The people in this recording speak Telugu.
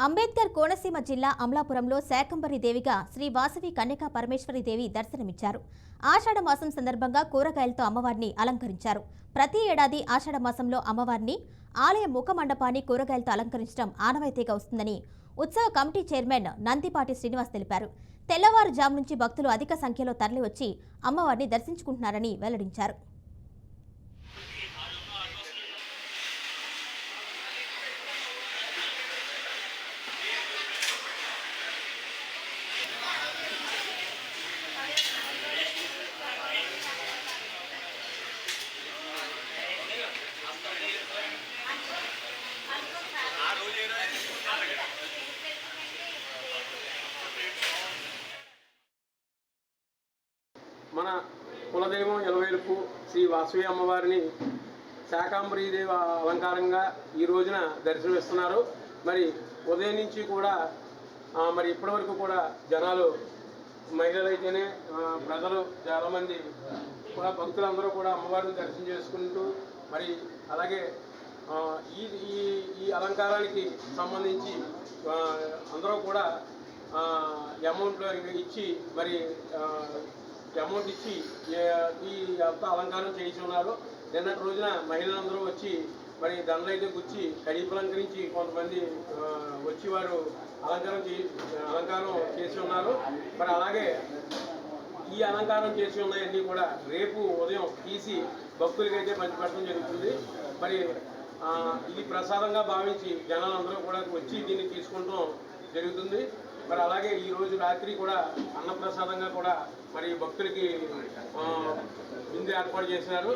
అంబేద్కర్ కోనసీమ జిల్లా అమలాపురంలో శాకంబరి దేవిగా శ్రీ వాసవి కన్యకా పరమేశ్వరి దేవి దర్శనమిచ్చారు. ఆషాఢ మాసం సందర్భంగా కూరగాయలతో అమ్మవారిని అలంకరించారు. ప్రతి ఏడాది ఆషాఢ మాసంలో అమ్మవారిని ఆలయ ముఖ మండపాన్ని కూరగాయలతో అలంకరించడం ఆనవాయితీగా వస్తుందని ఉత్సవ కమిటీ చైర్మన్ నందిపాటి శ్రీనివాస్ తెలిపారు. తెల్లవారుజాము నుంచి భక్తులు అధిక సంఖ్యలో తరలివచ్చి అమ్మవారిని దర్శించుకుంటున్నారని వెల్లడించారు. మన కులదైవం ఎలవేలుపు శ్రీ వాసవి అమ్మవారిని శాకంబరీదేవి అలంకారంగా ఈ రోజున దర్శనమిస్తున్నారు. మరి ఉదయం నుంచి కూడా మరి ఇప్పటివరకు కూడా జనాలు, మహిళలైతేనే ప్రజలు చాలామంది కూడా, భక్తులందరూ కూడా అమ్మవారిని దర్శనం చేసుకుంటూ మరి అలాగే ఈ ఈ ఈ అలంకారానికి సంబంధించి అందరూ కూడా అమౌంట్లో ఇచ్చి మరి అమౌంట్ ఇచ్చి ఈ అంతా అలంకారం చేయించున్నారు. నిన్నటి రోజున మహిళలందరూ వచ్చి మరి దండలు అయితే గుచ్చి కడియపు అలంకరించి కొంతమంది వచ్చి వారు అలంకారం చేసి ఉన్నారు. మరి అలాగే ఈ అలంకారం చేసి ఉన్నాయన్నీ కూడా రేపు ఉదయం తీసి భక్తులకైతే పంచిపెట్టడం జరుగుతుంది. మరి ఇది ప్రసాదంగా భావించి జనాలందరూ కూడా వచ్చి దీన్ని తీసుకుంటాం జరుగుతుంది. మరి అలాగే ఈరోజు రాత్రి కూడా అన్నప్రసాదంగా కూడా మరి భక్తులకి విందు ఏర్పాటు చేసినారు.